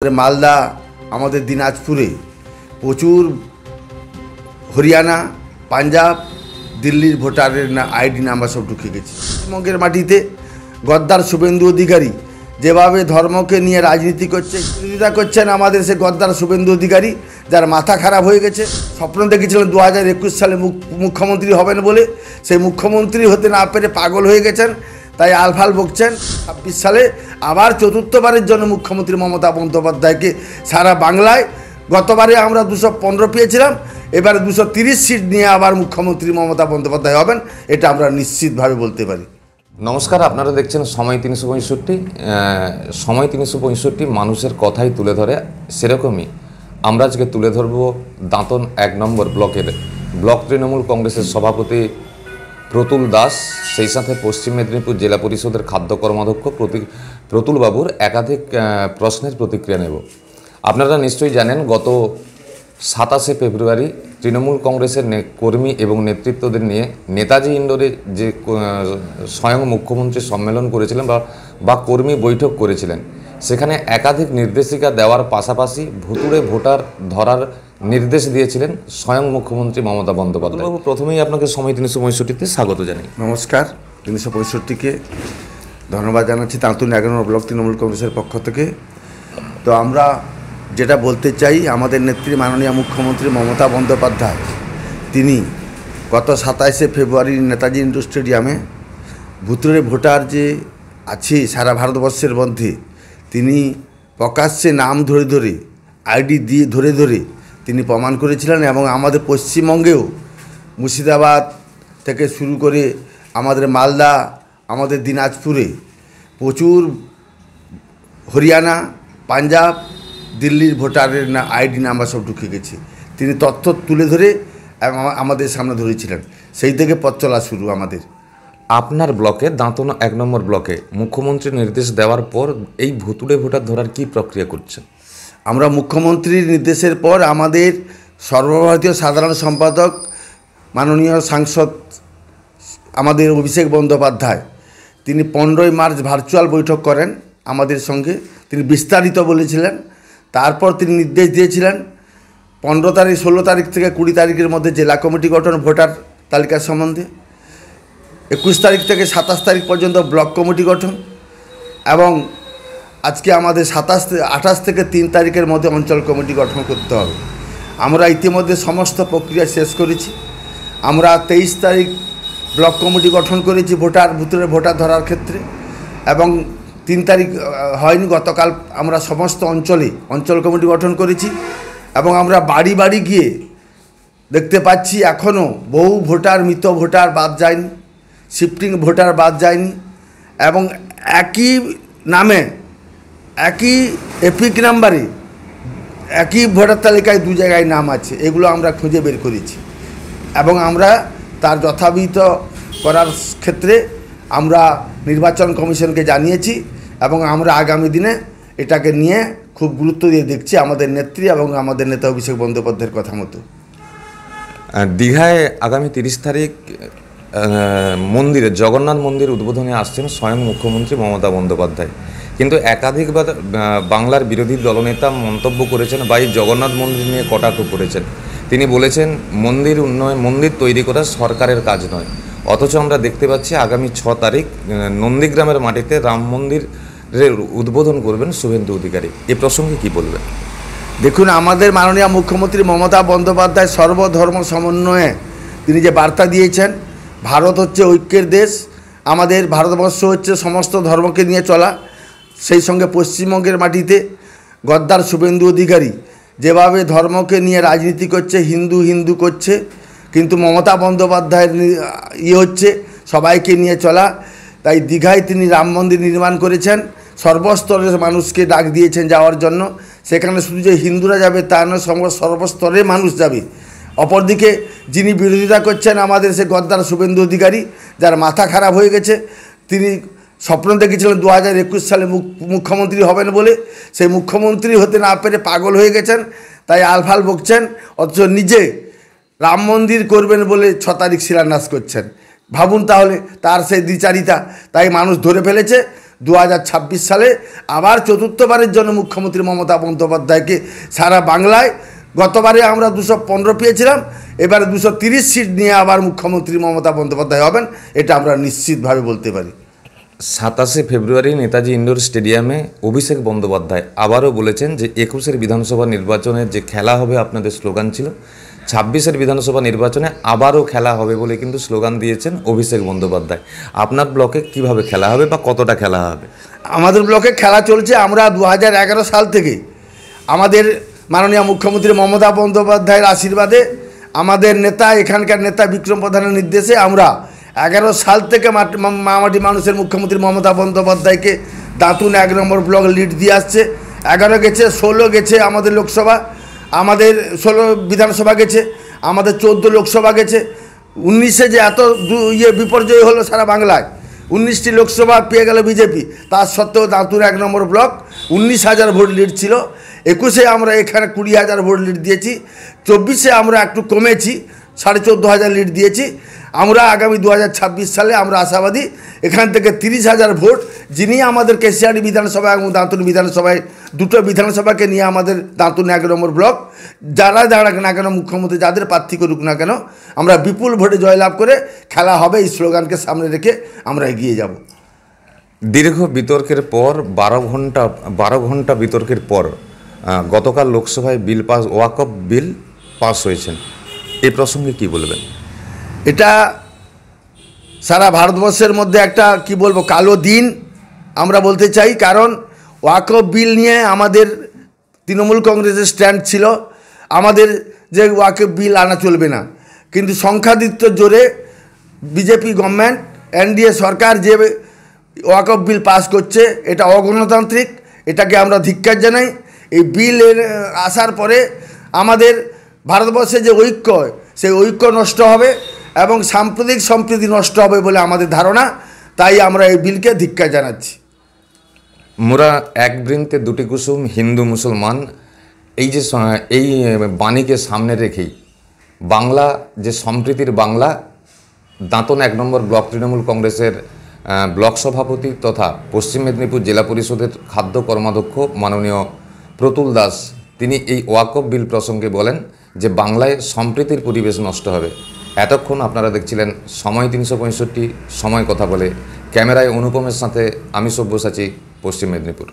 মালদা আমাদের দিনাজপুরে প্রচুর হরিয়ানা পাঞ্জাব দিল্লির ভোটারের আইডি নাম্বার সব ঢুকে গেছে। পশ্চিমবঙ্গের মাটিতে গদ্দার শুভেন্দু অধিকারী যেভাবে ধর্মকে নিয়ে রাজনীতি করছে, বিরোধিতা করছেন আমাদের সে গদ্দার শুভেন্দু অধিকারী, যার মাথা খারাপ হয়ে গেছে। স্বপ্ন দেখেছিলেন 2021 সালে মুখ্যমন্ত্রী হবেন বলে, সেই মুখ্যমন্ত্রী হতে না পেরে পাগল হয়ে গেছেন, তাই আলফাল বকছেন। 26 সালে আবার চতুর্থবারের জন্য মুখ্যমন্ত্রী মমতা বন্দ্যোপাধ্যায়কে সারা বাংলায়, গতবারে আমরা 215 পেয়েছিলাম, এবারে 230 সিট নিয়ে আবার মুখ্যমন্ত্রী মমতা বন্দ্যোপাধ্যায় হবেন, এটা আমরা নিশ্চিতভাবে বলতে পারি। নমস্কার, আপনারা দেখছেন সময় 365। সময় 365 মানুষের কথাই তুলে ধরে, সেরকমই আমরা আজকে তুলে ধরব দাঁতন 1 নম্বর ব্লকের ব্লক তৃণমূল কংগ্রেসের সভাপতি প্রতুল দাস, সেই সাথে পশ্চিম মেদিনীপুর জেলা পরিষদের খাদ্য কর্মাধ্যক্ষ প্রতুল বাবুর একাধিক প্রশ্নের প্রতিক্রিয়া নেব। আপনারা নিশ্চয়ই জানেন, গত 27শে ফেব্রুয়ারি তৃণমূল কংগ্রেসের কর্মী এবং নেতৃত্বদের নিয়ে নেতাজি ইন্ডোরে যে স্বয়ং মুখ্যমন্ত্রী সম্মেলন করেছিলেন বা কর্মী বৈঠক করেছিলেন, সেখানে একাধিক নির্দেশিকা দেওয়ার পাশাপাশি ভুতুড়ে ভোটার ধরার নির্দেশ দিয়েছিলেন স্বয়ং মুখ্যমন্ত্রী মমতা বন্দ্যোপাধ্যায়। প্রথমেই আপনাকে সময় 365-তে স্বাগত জানাই। নমস্কার। 365-কে ধন্যবাদ জানাচ্ছি দাঁতন 1 নম্বর ব্লক তৃণমূল কংগ্রেসের পক্ষ থেকে। তো আমরা যেটা বলতে চাই, আমাদের নেত্রী মাননীয় মুখ্যমন্ত্রী মমতা বন্দ্যোপাধ্যায় তিনি গত 27শে ফেব্রুয়ারি নেতাজি ইন্ডোর স্টেডিয়ামে ভুতুড়ে ভোটার যে আছে সারা ভারতবর্ষের মধ্যে, তিনি প্রকাশ্যে নাম ধরে ধরে আইডি দিয়ে ধরে তিনি প্রমাণ করেছিলেন। এবং আমাদের পশ্চিমবঙ্গেও মুর্শিদাবাদ থেকে শুরু করে আমাদের মালদা, আমাদের দিনাজপুরে প্রচুর হরিয়ানা পাঞ্জাব দিল্লির ভোটারের আইডি নাম্বার সব ঢুকে গেছে। তিনি তথ্য তুলে ধরে আমাদের সামনে ধরেছিলেন, সেই থেকে পথ চলা শুরু আমাদের। আপনার ব্লকে দাঁতন 1 নম্বর ব্লকে মুখ্যমন্ত্রীর নির্দেশ দেওয়ার পর এই ভুতুড়ে ভোটার ধরার কি প্রক্রিয়া করছেন? আমরা মুখ্যমন্ত্রীর নির্দেশের পর আমাদের সর্বভারতীয় সাধারণ সম্পাদক মাননীয় সাংসদ আমাদের অভিষেক বন্দ্যোপাধ্যায়, তিনি 15ই মার্চ ভার্চুয়াল বৈঠক করেন আমাদের সঙ্গে। তিনি বিস্তারিত বলেছিলেন। তারপর তিনি নির্দেশ দিয়েছিলেন 15 তারিখ 16 তারিখ থেকে 20 তারিখের মধ্যে জেলা কমিটি গঠন ভোটার তালিকা সম্বন্ধে, 21 তারিখ থেকে 27 তারিখ পর্যন্ত ব্লক কমিটি গঠন, এবং আজকে আমাদের 28 থেকে 3 তারিখের মধ্যে অঞ্চল কমিটি গঠন করতে হবে। আমরা ইতিমধ্যে সমস্ত প্রক্রিয়া শেষ করেছি। আমরা 23 তারিখ ব্লক কমিটি গঠন করেছি ভুতুড়ে ভোটার ধরার ক্ষেত্রে, এবং 3 তারিখ হয়নি, গতকাল আমরা সমস্ত অঞ্চলে অঞ্চল কমিটি গঠন করেছি। এবং আমরা বাড়ি বাড়ি গিয়ে দেখতে পাচ্ছি এখনও বহু ভোটার, মৃত ভোটার বাদ যায়নি, শিফটিং ভোটার বাদ যায়নি, এবং একই নামে একই এপিক নাম্বারে একই ভোটার তালিকায় 2 জায়গায় নাম আছে। এগুলো আমরা খুঁজে বের করেছি, এবং আমরা তার যথাবিহিত করার ক্ষেত্রে আমরা নির্বাচন কমিশনকে জানিয়েছি, এবং আমরা আগামী দিনে এটাকে নিয়ে খুব গুরুত্ব দিয়ে দেখছি আমাদের নেত্রী এবং আমাদের নেতা অভিষেক বন্দ্যোপাধ্যায়ের কথা মতো। দীঘায় আগামী 30 তারিখ মন্দিরে জগন্নাথ মন্দির উদ্বোধনে আসছেন স্বয়ং মুখ্যমন্ত্রী মমতা বন্দ্যোপাধ্যায়, কিন্তু একাধিকবার বাংলার বিরোধী দলনেতা মন্তব্য করেছেন বা এই জগন্নাথ মন্দির নিয়ে কটাক্ষ করেছেন। তিনি বলেছেন মন্দির তৈরি করা সরকারের কাজ নয়, অথচ আমরা দেখতে পাচ্ছি আগামী 6 তারিখ নন্দীগ্রামের মাটিতে রাম মন্দিরের উদ্বোধন করবেন শুভেন্দু অধিকারী। এ প্রসঙ্গে কি বলবেন? দেখুন, আমাদের মাননীয় মুখ্যমন্ত্রী মমতা বন্দ্যোপাধ্যায় সর্বধর্ম সমন্বয়ে তিনি যে বার্তা দিয়েছেন, ভারত হচ্ছে ঐক্যের দেশ, আমাদের ভারতবর্ষ হচ্ছে সমস্ত ধর্মকে নিয়ে চলা। সেই সঙ্গে পশ্চিমবঙ্গের মাটিতে গদ্দার শুভেন্দু অধিকারী যেভাবে ধর্মকে নিয়ে রাজনীতি করছে, হিন্দু করছে, কিন্তু মমতা বন্দ্যোপাধ্যায়ের হচ্ছে সবাইকে নিয়ে চলা। তাই দীঘায় তিনি রাম মন্দির নির্মাণ করেছেন, সর্বস্তরের মানুষকে ডাক দিয়েছেন যাওয়ার জন্য। সেখানে শুধু যে হিন্দুরা যাবে তা নয়, সর্বস্তরের মানুষ যাবে। অপরদিকে যিনি বিরোধিতা করছেন আমাদের সে গদ্দার শুভেন্দু অধিকারী, যার মাথা খারাপ হয়ে গেছে, তিনি স্বপ্ন দেখেছিলেন 2021 সালে মুখ্যমন্ত্রী হবেন বলে, সেই মুখ্যমন্ত্রী হতে না পেরে পাগল হয়ে গেছেন, তাই আলফাল বকছেন, অথচ নিজে রাম মন্দির করবেন বলে 6 তারিখ শিলান্যাস করছেন। ভাবুন তাহলে তার সেই দ্বিচারিতা। তাই মানুষ ধরে ফেলেছে 2026 সালে আবার চতুর্থবারের জন্য মুখ্যমন্ত্রী মমতা বন্দ্যোপাধ্যায়কে সারা বাংলায়, গতবারে আমরা 215 পেয়েছিলাম, এবারে 230 সিট নিয়ে আবার মুখ্যমন্ত্রী মমতা বন্দ্যোপাধ্যায় হবেন, এটা আমরা নিশ্চিতভাবে বলতে পারি। 27 ফেব্রুয়ারি নেতাজি ইন্ডোর স্টেডিয়ামে অভিষেক বন্দ্যোপাধ্যায় আবারও বলেছেন যে 21-এর বিধানসভা নির্বাচনের যে খেলা হবে, আপনাদের স্লোগান ছিল, 26-এর বিধানসভা নির্বাচনে আবারও খেলা হবে বলে কিন্তু স্লোগান দিয়েছেন অভিষেক বন্দ্যোপাধ্যায়। আপনার ব্লকে কিভাবে খেলা হবে বা কতটা খেলা হবে? আমাদের ব্লকে খেলা চলছে। আমরা 2011 সাল থেকে আমাদের মাননীয় মুখ্যমন্ত্রী মমতা বন্দ্যোপাধ্যায়ের আশীর্বাদে, আমাদের নেতা, এখানকার নেতা বিক্রম প্রধানের নির্দেশে আমরা 11 সাল থেকে মামাটি মানুষের মুখ্যমন্ত্রী মমতা বন্দ্যোপাধ্যায়কে দাঁতুন 1 নম্বর ব্লক লিড দিয়ে আসছে। 11 গেছে, 16 গেছে আমাদের লোকসভা, আমাদের 16 বিধানসভা গেছে, আমাদের 14 লোকসভা গেছে। 19-এ যে এত বিপর্যয় হলো সারা বাংলায়, 19টি লোকসভা পেয়ে গেল বিজেপি, তার সত্ত্বেও দাঁতুর 1 নম্বর ব্লক 19,000 ভোট লিড ছিল। 21-এ আমরা এখানে 20,000 ভোট লিড দিয়েছি। 24-এ আমরা একটু কমেছি, 14,500 লিড দিয়েছি। আমরা আগামী 2026 সালে আমরা আশাবাদী এখান থেকে 30,000 ভোট, যিনি আমাদের কেশিয়াড়ি বিধানসভা এবং দাঁতুন বিধানসভায়, দুটো বিধানসভাকে নিয়ে আমাদের দাঁতুন 1 নম্বর ব্লক, যারা দাঁড়াক না কেন মুখ্যমন্ত্রী, যাদের প্রার্থী করুক না কেন, আমরা বিপুল ভোটে জয়লাভ করে খেলা হবে, এই স্লোগানকে সামনে রেখে আমরা এগিয়ে যাব। দীর্ঘ বিতর্কের পর 12 ঘন্টা বিতর্কের পর গতকাল লোকসভায় বিল পাস, ওয়াকফ বিল পাস হয়েছেন, এই প্রসঙ্গে কি বলবেন? এটা সারা ভারতবর্ষের মধ্যে একটা কি বলবো কালো দিন আমরা বলতে চাই। কারণ ওয়াকফ বিল নিয়ে আমাদের তৃণমূল কংগ্রেসের স্ট্যান্ড ছিল, আমাদের যে ওয়াকফ বিল আনা চলবে না, কিন্তু সংখ্যাধিক্যের জোরে বিজেপি গভর্নমেন্ট, এনডিএ সরকার যে ওয়াকফ বিল পাস করছে, এটা অগণতান্ত্রিক, এটাকে আমরা ধিক্কার জানাই। এই বিল আসার পরে আমাদের ভারতবর্ষে যে ঐক্য, সেই ঐক্য নষ্ট হবে এবং সাম্প্রদায়িক সম্প্রীতি নষ্ট হবে বলে আমাদের ধারণা, তাই আমরা এই বিলকে ধিক্কার জানাচ্ছি। মোরা এক বৃন্তে দুটি কুসুম, হিন্দু মুসলমান, এই যে এই বাণীকে সামনে রেখেই বাংলা যে সম্প্রীতির বাংলা, দাঁতন 1 নম্বর ব্লক তৃণমূল কংগ্রেসের ব্লক সভাপতি তথা পশ্চিম মেদিনীপুর জেলা পরিষদের খাদ্য কর্মাধ্যক্ষ মাননীয় প্রতুল দাস, তিনি এই ওয়াকফ বিল প্রসঙ্গে বলেন যে বাংলায় সম্প্রীতির পরিবেশ নষ্ট হবে। এতক্ষণ আপনারা দেখছিলেন সময় 365, সময় কথা বলে। ক্যামেরায় অনুপমের সাথে আমি সব্যসাচী, পশ্চিম মেদিনীপুর।